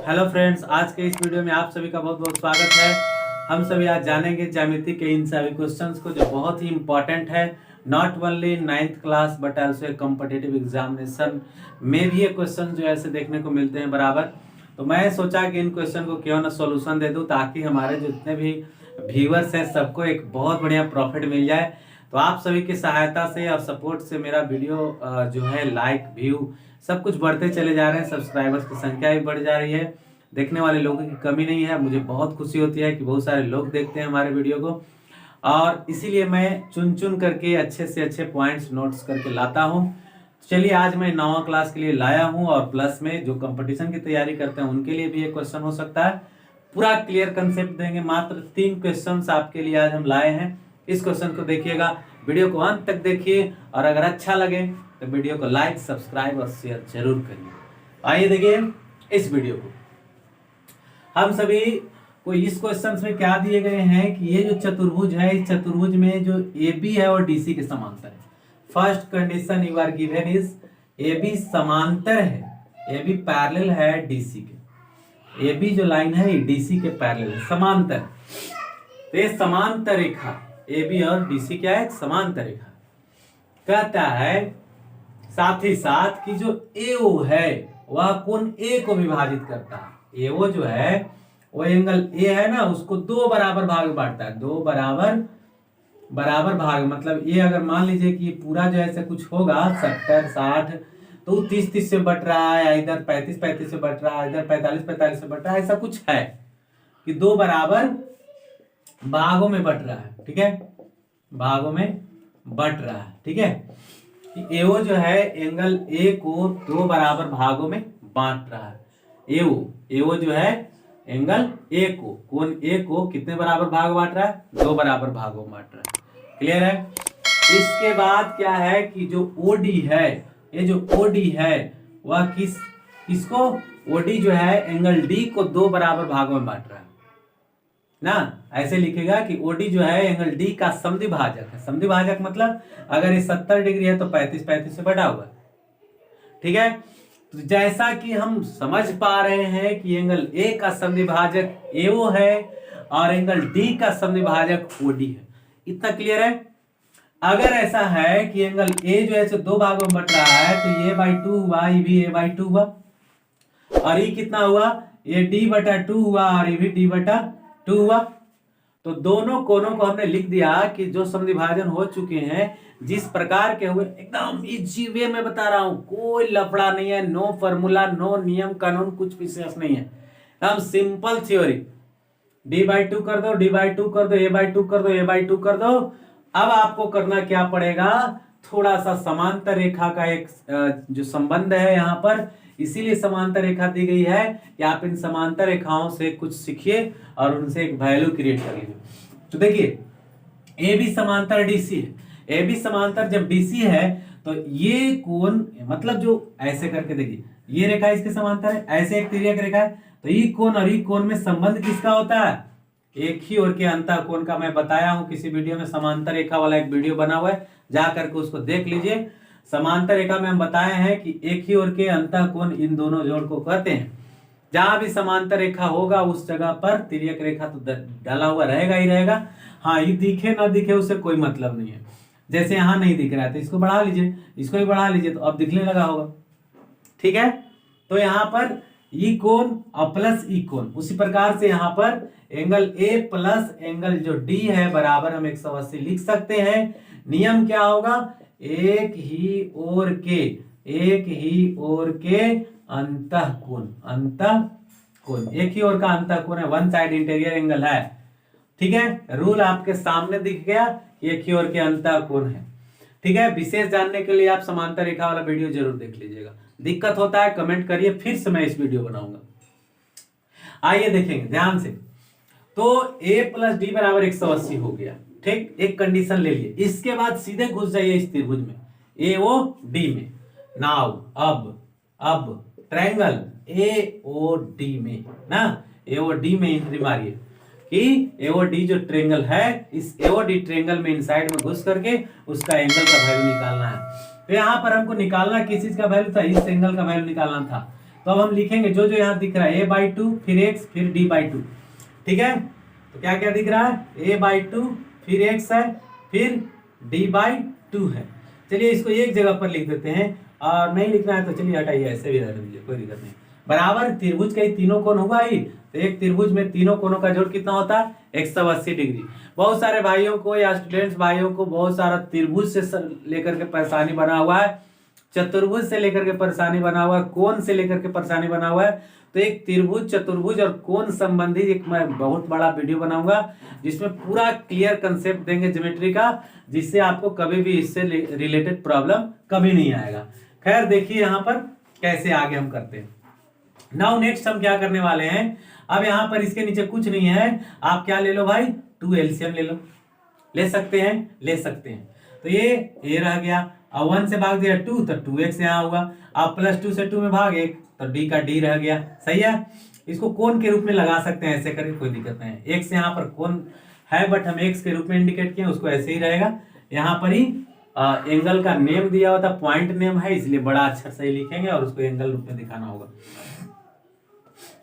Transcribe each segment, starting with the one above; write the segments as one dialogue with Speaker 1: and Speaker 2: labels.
Speaker 1: Hello friends, आज के इस वीडियो में आप सभी का बहुत बहुत स्वागत है। हम सभी आज जानेंगे ज्यामिति के इन सभी क्वेश्चंस को जो बहुत ही इंपॉर्टेंट है, not only in 9th class but also competitive examination में भी ये क्वेश्चन जो ऐसे देखने को मिलते हैं बराबर। तो मैं सोचा कि इन क्वेश्चन को क्यों ना सॉल्यूशन दे दूं ताकि हमारे जितने भी व्यूअर्स हैं सबको एक बहुत बढ़िया प्रॉफिट मिल जाए। तो आप सभी की सहायता से और सपोर्ट से मेरा वीडियो जो है लाइक व्यू सब कुछ बढ़ते चले जा रहे हैं, सब्सक्राइबर्स की संख्या भी बढ़ जा रही है, देखने वाले लोगों की कमी नहीं है। मुझे बहुत खुशी होती है कि बहुत सारे लोग देखते हैं हमारे वीडियो को, और इसीलिए मैं चुन चुन करके अच्छे से अच्छे पॉइंट्स नोट्स करके लाता हूं। चलिए, आज मैं 9वीं क्लास के लिए लाया हूं और प्लस में जो कंपटीशन की तैयारी करते हैं उनके लिए भी एक क्वेश्चन हो सकता है। पूरा क्लियर कंसेप्ट देंगे। मात्र 3 क्वेश्चन आपके लिए आज हम लाए हैं। इस क्वेश्चन को देखिएगा, वीडियो को अंत तक देखिए, और अगर अच्छा लगे तो वीडियो को लाइक, सब्सक्राइब और शेयर जरूर करिए। आइए देखिए इस वीडियो को। हम सभी को इस क्वेश्चन में क्या दिए गए हैं कि ये जो चतुर्भुज है, इस चतुर्भुज में जो AB है और DC के समांतर है। First condition you are given is AB समांतर है, AB पैरेलल है DC के। AB जो लाइन है ये DC के पैरेलल है, समांतर। तो ये समांतर रेखा AB और DC क्या है? समांतर रेखा। कहता है साथ ही साथ कि जो AO है वह कोण A को विभाजित करता है। AO जो है वो एंगल A है ना, उसको 2 बराबर भाग में बांटता है। 2 बराबर भाग, मतलब ये अगर मान लीजिए कि पूरा जो ऐसे कुछ होगा 70 60, तो 30 से बट रहा है, इधर 35 से बट रहा है, इधर 45 से बट रहा है, ऐसा कुछ है कि 2 बराबर भागों में बट रहा है। ठीक है, भागों में बट रहा है। ठीक है, AO जो है एंगल A को 2 बराबर भागों में बांट रहा है। AO जो है एंगल A को, कोण A को कितने बराबर भाग बांट रहा है? 2 बराबर भागों में बांट रहा है। क्लियर है? इसके बाद क्या है कि जो OD है, ये जो OD है वह किसको? OD जो है एंगल D को 2 बराबर भागों में बांट रहा है ना। ऐसे लिखेगा कि OD जो है एंगल D का समद्विभाजक है। समद्विभाजक मतलब अगर ये 70 डिग्री है तो 35 से बटा हुआ। ठीक है, तो जैसा कि हम समझ पा रहे हैं कि एंगल A का समद्विभाजक AO है और एंगल D का समद्विभाजक OD है। इतना क्लियर है? अगर ऐसा है कि एंगल A जो है 2 भागों में बट रहा है तो ये A/2 हुआ, ये भी A/2 हुआ, और ये कितना हुआ? ये D/2 हुआ और ये भी D/2 हुआ। तो दोनों कोणों को हमने लिख दिया कि जो समद्विभाजन हो चुके हैं जिस प्रकार के हुए, एकदम इजी वे में बता रहा हूं, कोई लफड़ा नहीं है, नो फॉर्मूला, नो नियम कानून, कुछ विशेष नहीं है, एकदम सिंपल थ्योरी। D/2 कर दो, D/2 कर दो, A/2 कर दो, A/2 कर दो। अब आपको करना क्या पड़ेगा? थोड़ा सा समांतर रेखा का एक जो संबंध है यहाँ पर, इसीलिए समांतर रेखा दी गई है कि आप इन समांतर रेखाओं से कुछ सीखिए और उनसे एक वैल्यू क्रिएट कर लीजिए। तो देखिए, AB समांतर DC है। AB समांतर जब DC है तो ये कोण, मतलब जो ऐसे करके देखिए, ये रेखा इसके समांतर है, ऐसे एक तिर्यक रेखा है, तो ये कोण और ये कोण में संबंध किसका होता है? एक ही ओर के अंतः कोण का। मैं बताया हूं किसी वीडियो में, समांतर रेखा वाला एक वीडियो बना हुआ है, जा करके उसको देख लीजिए। समांतर रेखा में हम बताए हैं कि एक ही ओर के अंतः कोण इन दोनों जोड़ को कहते हैं। जहां भी समांतर रेखा होगा उस जगह पर तिर्यक रेखा तो डाला हुआ रहेगा ही रहेगा। हाँ, ये दिखे ना दिखे उससे कोई मतलब नहीं है। जैसे यहाँ नहीं दिख रहा है तो इसको बढ़ा लीजिए, इसको भी बढ़ा लीजिए, तो अब दिखने लगा होगा। ठीक है, तो यहाँ पर ई कोण और प्लस ई कोण, उसी प्रकार से यहाँ पर एंगल A प्लस एंगल जो D है बराबर हम 180 लिख सकते हैं। नियम क्या होगा? एक ही ओर के अंतः कोण, एक ही ओर का अंतः कोण है, वन साइड इंटीरियर एंगल है। ठीक है, रूल आपके सामने दिख गया, एक ही ओर के अंतः कोण है। ठीक है, विशेष जानने के लिए आप समांतर रेखा वाला वीडियो जरूर देख लीजिएगा। दिक्कत होता है कमेंट करिए, फिर से मैं इस वीडियो बनाऊंगा। आइए देखेंगे ध्यान से। तो A प्लस D बराबर 180 हो गया। ठीक, एक कंडीशन ले लिए। इसके बाद सीधे घुस जाइए इस त्रिभुज में, AOD में। नाउ अब ट्रायंगल AOD में ना, AOD में एंट्री मारिए कि AOD जो ट्रायंगल है, इस AOD ट्रायंगल में इनसाइड में घुस करके उसका एंगल का वैल्यू निकालना है। तो यहाँ पर हमको निकालना किस चीज का वैल्यू था? इस एंगल का वैल्यू निकालना था। तो अब हम लिखेंगे जो जो यहाँ दिख रहा है a/2 फिर x फिर d/2, ठीक है। तो क्या क्या दिख रहा है, a/2 फिर x है फिर d/2 है। चलिए इसको एक जगह पर लिख देते हैं, और नहीं लिखना है तो चलिए हटाइए, ऐसे भी रहने दीजिए, कोई दिक्कत नहीं। बराबर त्रिभुज का ही तीनों कोण होगा ही, तो एक त्रिभुज में तीनों कोणों का जोड़ कितना होता है, 180 डिग्री। बहुत सारे भाइयों को या स्टूडेंट्स भाइयों को बहुत सारा त्रिभुज से लेकर के परेशानी बना हुआ है, चतुर्भुज से लेकर के परेशानी बना हुआ है, कोण से लेकर के परेशानी बना हुआ है। तो एक त्रिभुज, चतुर्भुज और कोण संबंधी एक मैं बहुत बड़ा वीडियो बनाऊंगा, जिसमें पूरा क्लियर कंसेप्ट देंगे ज्योमेट्री का, जिससे आपको कभी भी इससे रिलेटेड प्रॉब्लम कभी नहीं आएगा। खैर देखिए यहाँ पर कैसे आगे हम करते हैं। नाउ नेक्स्ट हम क्या करने वाले हैं, अब यहाँ पर इसके नीचे कुछ नहीं है, आप क्या ले लो भाई, 2 एलसीएम ले लो, ले सकते हैं, ले सकते हैं। तो ये रह गया, अब 1 से भाग दिया 2 तो 2x यहाँ होगा, अब +2 से 2 में भाग 1 तो d का d रह गया, सही है। इसको कोण के रूप में लगा सकते हैं, ऐसे करके कोई दिक्कत नहीं। x यहाँ पर कोण है बट हम x के रूप में इंडिकेट किए, उसको ऐसे ही रहेगा। यहाँ पर ही एंगल का नेम दिया हुआ था, पॉइंट नेम है, इसलिए बड़ा अक्षर से ही लिखेंगे और उसको एंगल रूप में दिखाना होगा।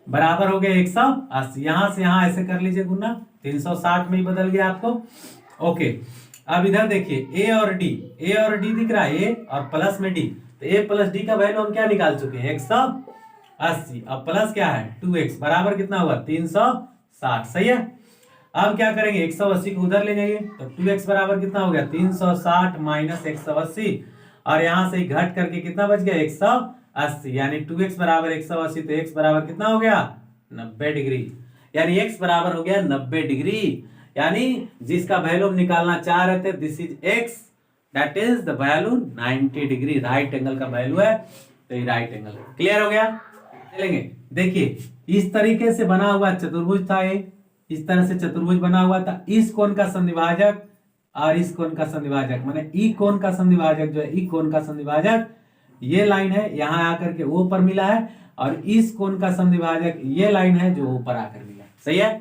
Speaker 1: बराबर हो गया 180, यहाँ से यहाँ ऐसे कर लीजिए गुना, 360 में ही बदल गया आपको। ओके, अब इधर देखिए a और d दिख रहा है, a और प्लस में d, तो a प्लस d का वैल्यू हम क्या निकाल चुके हैं, 180। अब प्लस क्या है 2x, बराबर कितना हुआ 360, सही है। अब क्या करेंगे, 180 को उधर ले जाइए, तो 2x बराबर कितना हो गया 360 माइनस 180, और यहाँ से घट करके कितना बच गया 180, यानी 2x बराबर 180, तो x बराबर कितना हो गया 90 डिग्री, यानी x बराबर हो गया 90 डिग्री। यानी जिसका वैल्यू हम निकालना चाह रहे थे, this is x, that is the value 90 degree, right angle का वैल्यू है, तो ये राइट एंगल। क्लियर हो गया। चलेंगे देखिए, इस तरीके से बना हुआ चतुर्भुज था, ये इस तरह से चतुर्भुज बना हुआ था। इस कोण का संधिभाजक और इस कोण का संधिभाजक, माने ई कोण का संधिभाजक जो है, ई कोण का संधिभाजक ये लाइन है, यहाँ आकर के ऊपर मिला है, और इस कोण का संधिभाजक ये लाइन है जो ऊपर आकर मिला, सही है।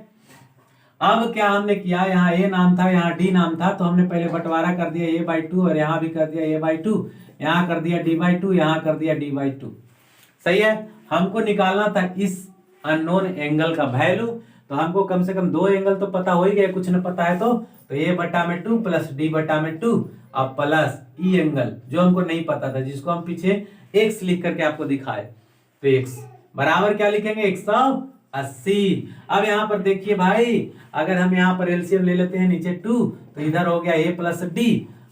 Speaker 1: अब क्या हमने किया, यहाँ a नाम था, यहाँ d नाम था, तो हमने पहले बंटवारा कर दिया a/2, और यहाँ भी कर दिया a/2, यहाँ कर दिया d/2, यहाँ कर दिया d/2, सही है। हमको निकालना था इस अननोन एंगल का वैल्यू, तो हमको कम से कम 2 एंगल तो पता हो ही गया, कुछ न पता है तो a/2 प्लस d/2 और प्लस ई एंगल जो हमको नहीं पता था, जिसको हम पीछे x लिख करके आपको दिखाए, तो x बराबर क्या लिखेंगे 180। अब यहाँ पर देखिए भाई, अगर हम यहाँ पर एलसीएम ले लेते हैं नीचे 2, तो इधर हो गया a प्लस d,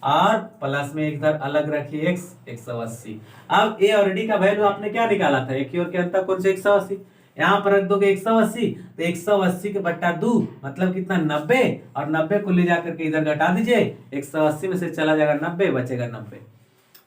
Speaker 1: और प्लस में इधर अलग रखिए x, 180। अब a और d का वैल्यू आपने क्या निकाला था, एक ही और के अंतर कौन से 180, यहाँ पर रख दोगे 180, तो 180 के बट्टा 2 मतलब कितना 90, और 90 को ले जाकर के इधर घटा दीजिए, 180 में से चला जाएगा 90, बचेगा 90।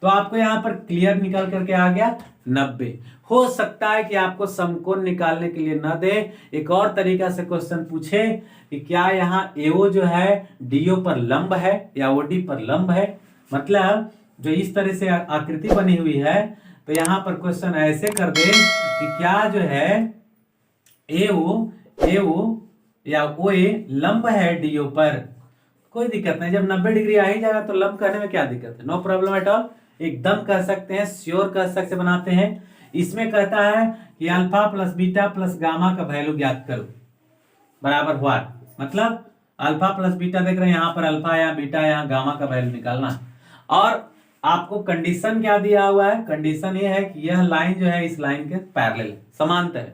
Speaker 1: तो आपको यहाँ पर क्लियर निकल करके आ गया 90। हो सकता है कि आपको समकोण निकालने के लिए न दे, एक और तरीका से क्वेश्चन पूछे कि क्या यहाँ AO जो है DO पर लंब है या OD पर लंब है, मतलब जो इस तरह से आकृति बनी हुई है, तो यहाँ पर क्वेश्चन ऐसे कर दे कि क्या जो है AO या OA लंब है DO पर, कोई दिक्कत नहीं, जब 90 डिग्री आ ही जाएगा तो लंब कहने में क्या दिक्कत है, नो प्रॉब्लम एट ऑल, एकदम कह सकते हैं, श्योर कह सकते बनाते हैं। इसमें कहता है कि alpha plus beta plus gamma का वैल्यू ज्ञात करो, बराबर व्हाट, मतलब अल्फा प्लस बीटा देख रहे हैं, यहाँ पर अल्फा या बीटा, यहाँ गामा का वैल्यू निकालना। और आपको कंडीशन क्या दिया हुआ है, कंडीशन ये है कि यह लाइन जो है इस लाइन के पैरेलल समांतर है,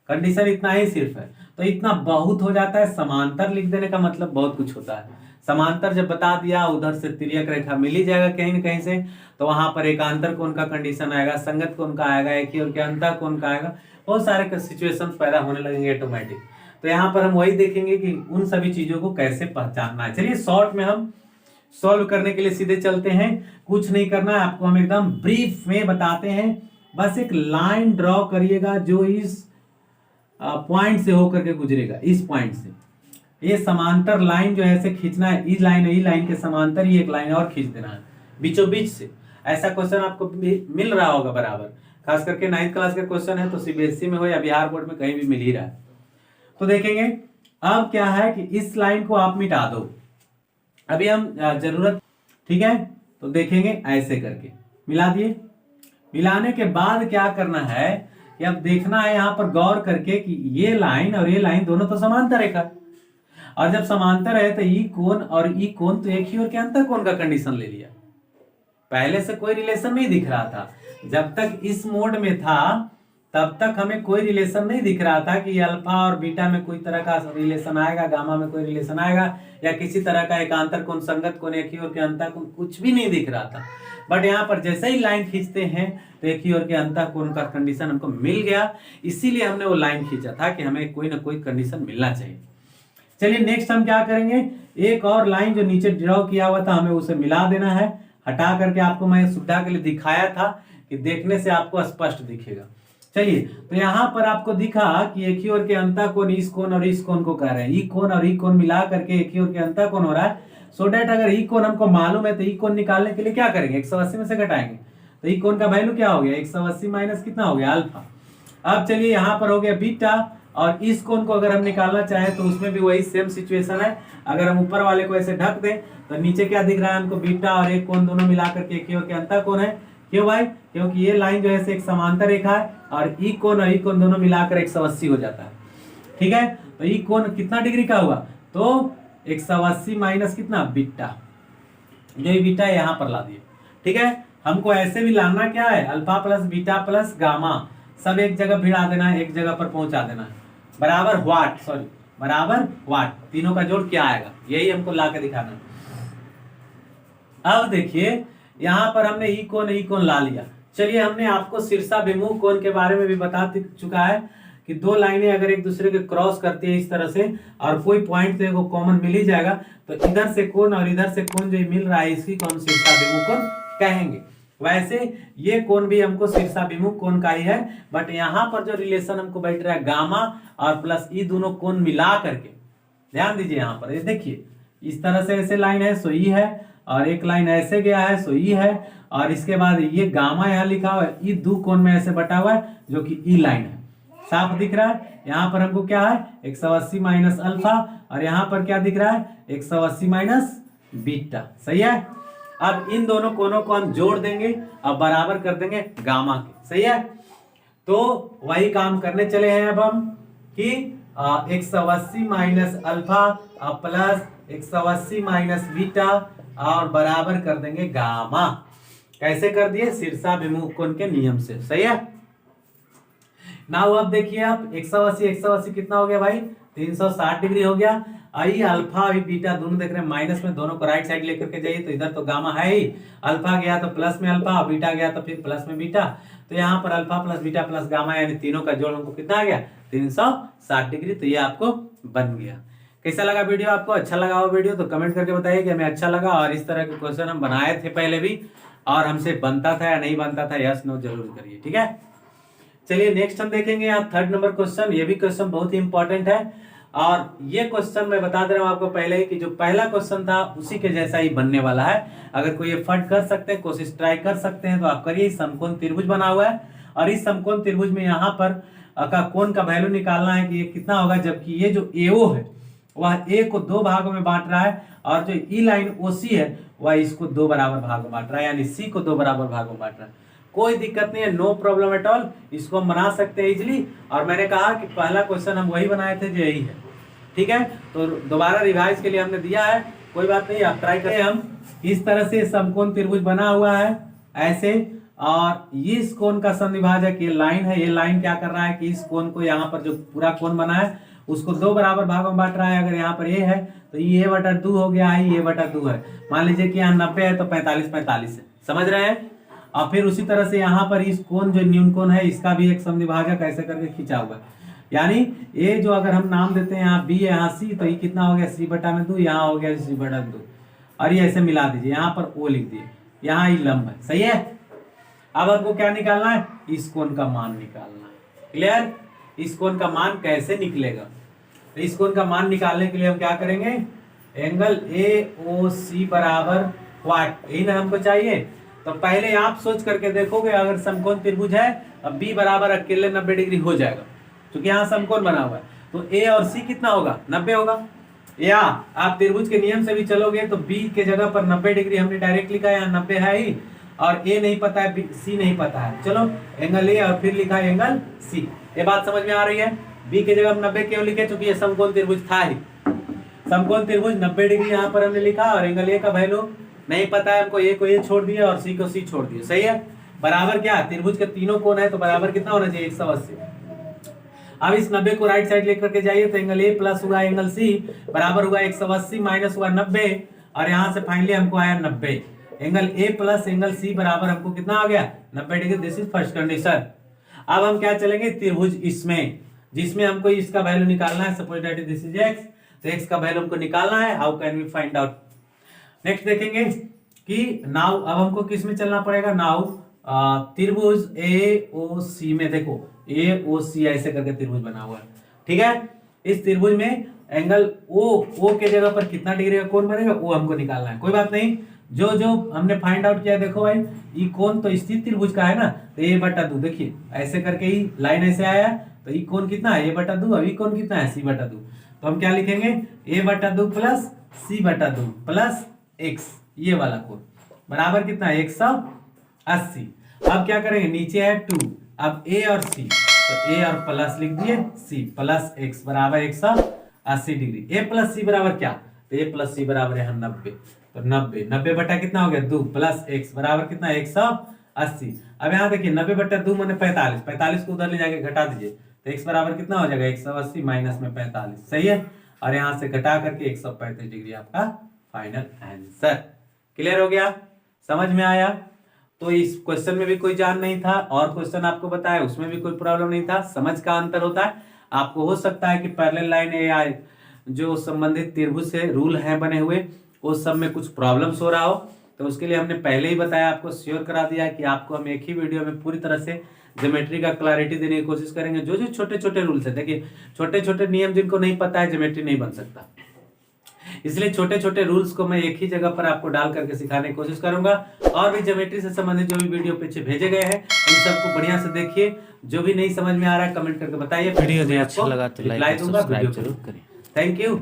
Speaker 1: कंडीशन इतना ही सिर्फ है, तो इतना बहुत हो जाता है। समांतर लिख देने का मतलब बहुत कुछ होता है। समांतर जब बता दिया, उधर से तिर्यक रेखा मिल ही जाएगा कहीं न कहीं से, तो वहां पर एकांतर कोण का कंडीशन आएगा, संगत कोण का आएगा, एक ही और के अंतर कोण का आएगा, बहुत सारे सिचुएशंस पैदा होने लगेंगे ऑटोमेटिक। तो यहाँ पर हम वही देखेंगे कि उन सभी चीजों को कैसे पहचानना है। चलिए शॉर्ट में हम सॉल्व करने के लिए सीधे चलते हैं, कुछ नहीं करना है आपको, हम एकदम ब्रीफ में बताते हैं। बस एक लाइन ड्रॉ करिएगा जो इस पॉइंट से होकर के गुजरेगा, इस पॉइंट से। ये समांतर लाइन जो है ऐसे खींचना है, ई लाइन के समांतर ही एक लाइन और खींच देना है बीचों बीच से। ऐसा क्वेश्चन आपको मिल रहा होगा बराबर, खास करके 9th क्लास का क्वेश्चन है, तो सीबीएसई में हो या बिहार बोर्ड में कहीं भी मिल ही रहा है। तो देखेंगे अब क्या है कि इस लाइन को आप मिटा दो, अभी हम जरूरत, ठीक है, तो देखेंगे ऐसे करके मिला दिए। मिलाने के बाद क्या करना है कि अब देखना है यहाँ पर गौर करके कि ये लाइन और ये लाइन दोनों तो समांतर रेखा, और जब समांतर है तो ई कोण और ई कोण तो एक ही ओर के अंतर कोण का कंडीशन ले लिया। पहले से कोई रिलेशन नहीं दिख रहा था, जब तक इस मोड में था तब तक हमें कोई रिलेशन नहीं दिख रहा था कि अल्फा और बीटा में कोई तरह का रिलेशन आएगा, गामा में कोई रिलेशन आएगा, या किसी तरह का एकांतर कोण, संगत कोण, एक ही ओर के अंतर कोण, कुछ भी नहीं दिख रहा था। बट यहाँ पर जैसे ही लाइन खींचते हैं तो एक ही ओर के अंतर कोण का कंडीशन हमको मिल गया, इसीलिए हमने वो लाइन खींचा था कि हमें कोई ना कोई कंडीशन मिलना चाहिए। चलिए नेक्स्ट हम क्या करेंगे, एक और लाइन जो नीचे ड्रॉ किया हुआ था हमें उसे मिला देना है, हटा करके आपको मैं सुविधा के लिए दिखाया था कि देखने से आपको स्पष्ट दिखेगा। चलिए तो यहाँ पर आपको दिखा कि एक ही ओर के अंतर कोण इस कोण और इस कोण को कह रहे हैं, ई कोण और ई कोण मिला करके एक ही ओर के अंतर कोण हो रहा है। सो डेट अगर ई कोण हमको मालूम है तो ई कोण निकालने के लिए क्या करेंगे, 180 में से घटाएंगे, तो ई कोण का वैल्यू क्या हो गया, 180 माइनस कितना हो गया, अल्फा। अब चलिए यहाँ पर हो गया बीटा, और इस कोण को अगर हम निकालना चाहें तो उसमें भी वही सेम सिचुएशन है। अगर हम ऊपर वाले को ऐसे ढक दें तो नीचे क्या दिख रहा है हमको, बीटा और एक कोण दोनों मिलाकर के एक ही ओर के अंतर कोण है। क्यों भाई, क्योंकि ये लाइन जो है एक समांतर रेखा है और ई कोण और ई कोण दोनों मिलाकर 180 हो जाता है। ठीक है, तो ई कोण कितना डिग्री का हुआ, तो 180 माइनस कितना, बीटा, जो बीटा यहाँ पर ला दिए। ठीक है, हमको ऐसे भी लाना क्या है, alpha plus beta plus gamma सब एक जगह भिड़ा देना है, एक जगह पर पहुंचा देना है, बराबर व्हाट, सॉरी बराबर व्हाट, तीनों का जोड़ क्या आएगा, यही हमको ला के दिखाना है। अब देखिए यहाँ पर हमने ई कोण ला लिया। चलिए हमने आपको शीर्षाभिमुख कोण के बारे में भी बता चुका है कि दो लाइनें अगर एक दूसरे के क्रॉस करती है इस तरह से और कोई पॉइंट तो एक कॉमन मिल ही जाएगा, तो इधर से कोण और इधर से कोण जो मिल रहा है इसकी हम शीर्षाभिमुख कोण कहेंगे। वैसे ये कोण भी हमको शीर्षाभिमुख कोण का ही है, बट यहाँ पर जो रिलेशन हमको बैठ रहा है गामा और प्लस ई दोनों कोण मिला करके, ध्यान दीजिए यहाँ पर, ये देखिए इस तरह से ऐसे लाइन है सो ई है, और एक लाइन ऐसे गया है सो ई है, और इसके बाद ये गामा यहाँ लिखा हुआ है, ई दो कोण में ऐसे बटा हुआ है जो कि ई लाइन है, साफ दिख रहा है। यहाँ पर हमको क्या है 180 माइनस अल्फा, और यहाँ पर क्या दिख रहा है 180 माइनस बीटा, सही है। अब इन दोनों कोणों को हम जोड़ देंगे और बराबर कर देंगे गामा के, सही है। तो वही काम करने चले हैं अब हम कि 180 minus alpha plus 180 minus beta और बराबर कर देंगे गामा। कैसे कर दिए, शीर्षाभिमुख कोण के नियम से, सही है। नाउ अब देखिए आप 180 कितना हो गया भाई, 360 डिग्री हो गया। आई अल्फा और बीटा दोनों देख रहे हैं माइनस में, दोनों को राइट साइड लेकर के जाइए, तो इधर तो गामा है ही, अल्फा गया तो प्लस में अल्फा, बीटा गया तो फिर प्लस में बीटा, तो यहाँ पर alpha plus beta plus gamma यानी तीनों का जोड़ हमको कितना आ गया 360 डिग्री। तो ये आपको बन गया। कैसा लगा वीडियो, आपको अच्छा लगा हो वीडियो तो कमेंट करके बताइए कि हमें अच्छा लगा, और इस तरह के क्वेश्चन हम बनाए थे पहले भी और हमसे बनता था या नहीं बनता था, यस नो जरूर करिए, ठीक है। चलिए नेक्स्ट हम देखेंगे यहाँ 3rd नंबर क्वेश्चन। ये भी क्वेश्चन बहुत ही इंपॉर्टेंट है, और ये क्वेश्चन मैं बता दे रहा हूँ आपको पहले ही कि जो पहला क्वेश्चन था उसी के जैसा ही बनने वाला है। अगर कोई एफर्ट कर सकते हैं, कोशिश ट्राई कर सकते हैं तो आप करिए। समकोण त्रिभुज बना हुआ है और इस समकोण त्रिभुज में यहाँ पर का कोण का वैल्यू निकालना है कि ये कितना होगा, जबकि ये जो AO है वह A को 2 भागों में बांट रहा है, और जो ई लाइन OC है वह इसको 2 बराबर भागों में बांट रहा है, यानी C को 2 बराबर भागों में बांट रहा है। कोई दिक्कत नहीं है, नो प्रॉब्लम एट ऑल, इसको हम बना सकते हैं इजिली। और मैंने कहा कि पहला क्वेश्चन हम वही बनाए थे जो यही है, ठीक है। तो दोबारा रिवाइज के लिए हमने दिया है, कोई बात नहीं, आप ट्राई करें। हम इस तरह से समकोण त्रिभुज बना हुआ है ऐसे, और इस कोण का संविभाजक ये लाइन है। ये लाइन क्या कर रहा है कि इस कोण को, यहाँ पर जो पूरा कोण बना है उसको 2 बराबर भागों में बांट रहा है। अगर यहाँ पर ये है तो ये बटा 2 हो गया है, ये बटा 2 है। मान लीजिए कि यहाँ 90 है तो 45 है, समझ रहे हैं। और फिर उसी तरह से यहाँ पर इस कोण जो न्यून कोण है इसका भी एक संविभाजक ऐसे करके खींचा हुआ है, यानी ये जो अगर हम नाम देते हैं यहाँ B है, यहाँ C, तो ये कितना हो गया C बटा में 2, यहाँ हो गया C बटा 2, और ये ऐसे मिला दीजिए, यहाँ पर O लिख दिए, यहाँ ये लंब है, सही है। अब आपको क्या निकालना है, इस कोण का मान निकालना है, क्लियर। इस कोण का मान कैसे निकलेगा, तो इस कोण का मान निकालने के लिए हम क्या करेंगे, एंगल AOC बराबर व्हाट, यही ना हमको चाहिए। तो पहले आप सोच करके देखोगे, अगर समकोण त्रिभुज है अब B बराबर अकेले 90 डिग्री हो जाएगा, क्योंकि यहाँ समकोण बना हुआ है, तो A और C कितना होगा 90 होगा। या आप त्रिभुज के नियम से भी चलोगे तो B के जगह पर 90 डिग्री हमने डायरेक्ट लिखा है, यहाँ 90 है ही, और ए नहीं पता है, सी नहीं पता है। चलो एंगल ए और फिर लिखा है एंगल सी। ये बात समझ में आ रही है। बी की जगह हम 90 क्यों लिखे? क्योंकि ये समकोण त्रिभुज था ही। समकोण त्रिभुज 90 डिग्री यहाँ पर हमने लिखा और एंगल ए का वैल्यू नहीं पता है हमको, ए को ए छोड़ दिया और सी को सी छोड़ दिया। सही है। बराबर क्या? त्रिभुज के तीनों कोण है तो बराबर कितना होना चाहिए? 180। अब इस 90 को राइट साइड लेकर के जाइए तो एंगल ए प्लस हुआ एंगल सी बराबर हुआ 180 माइनस हुआ 90 और यहाँ से फाइनली हमको आया 90। Angle A plus angle C बराबर हमको कितना आ गया? 90 degree. This is first condition. अब हम क्या चलेंगे? त्रिभुज इसमें, जिसमें हमको इसका वैल्यू निकालना है। Suppose that this is X, तो एक्स का वैल्यू हमको निकालना है। How can we find out? Next देखेंगे कि नाउ अब हमको किस में चलना पड़ेगा? नाउ त्रिभुज ए ओ सी में। देखो ए ओ सी ऐसे करके त्रिभुज बना हुआ है, ठीक है। इस त्रिभुज में एंगल ओ के जगह पर कितना डिग्री का कोण बनेगा वो हमको निकालना है। कोई बात नहीं, जो हमने फाइंड आउट किया, देखो भाई ये कोण तो स्थित त्रिभुज का है ना, तो ए बटा 2। देखिए ऐसे करके ही लाइन ऐसे आया तो ये कोण कितना है? ए बटा 2। अभी कोण कितना है? सी बटा 2। तो हम क्या लिखेंगे? ए बटा 2 प्लस सी बटा 2 प्लस एक्स, ये वाला कोण बराबर कितना है? 180। अब क्या करेंगे? नीचे है 2, अब ए और सी, तो ए और प्लस लिख दिए, सी प्लस एक्स बराबर 180 डिग्री। ए प्लस सी बराबर क्या? तो ए प्लस सी बराबर है 90। तो 90 बटा कितना हो गया? 2 प्लस एक्स बराबर कितना? 180। अब यहाँ देखिए 90 बटा 2 मैंने 45 को उधर ले जाके घटा दीजिए तो एक्स बराबर कितना हो जाएगा? 180 माइनस में 45। सही है। और यहाँ से घटा करके 135 डिग्री आपका फाइनल आंसर। क्लियर हो गया? समझ में आया? तो इस क्वेश्चन में भी कोई जान नहीं था और क्वेश्चन आपको बताया उसमें भी कोई प्रॉब्लम नहीं था। समझ का अंतर होता है। आपको हो सकता है कि पैरेलल लाइन या जो संबंधित त्रिभुज से रूल हैं बने हुए उस सब में कुछ प्रॉब्लम्स हो रहा हो, तो उसके लिए हमने पहले ही बताया, आपको श्योर करा दिया कि आपको हम एक ही वीडियो में पूरी तरह से ज्योमेट्री का क्लैरिटी देने की कोशिश करेंगे। जो जो छोटे छोटे रूल्स है, देखिए छोटे छोटे नियम जिनको नहीं पता है ज्योमेट्री नहीं बन सकता, इसलिए छोटे छोटे रूल्स को मैं एक ही जगह पर आपको डाल करके सिखाने की कोशिश करूंगा। और भी ज्योमेट्री से संबंधित जो भी वीडियो पीछे भेजे गए हैं उन सबको बढ़िया से देखिए। जो भी नहीं समझ में आ रहा है कमेंट करके बताइए।
Speaker 2: वीडियो अच्छा लगा तो लाइक और सब्सक्राइब जरूर करें।
Speaker 1: Thank you.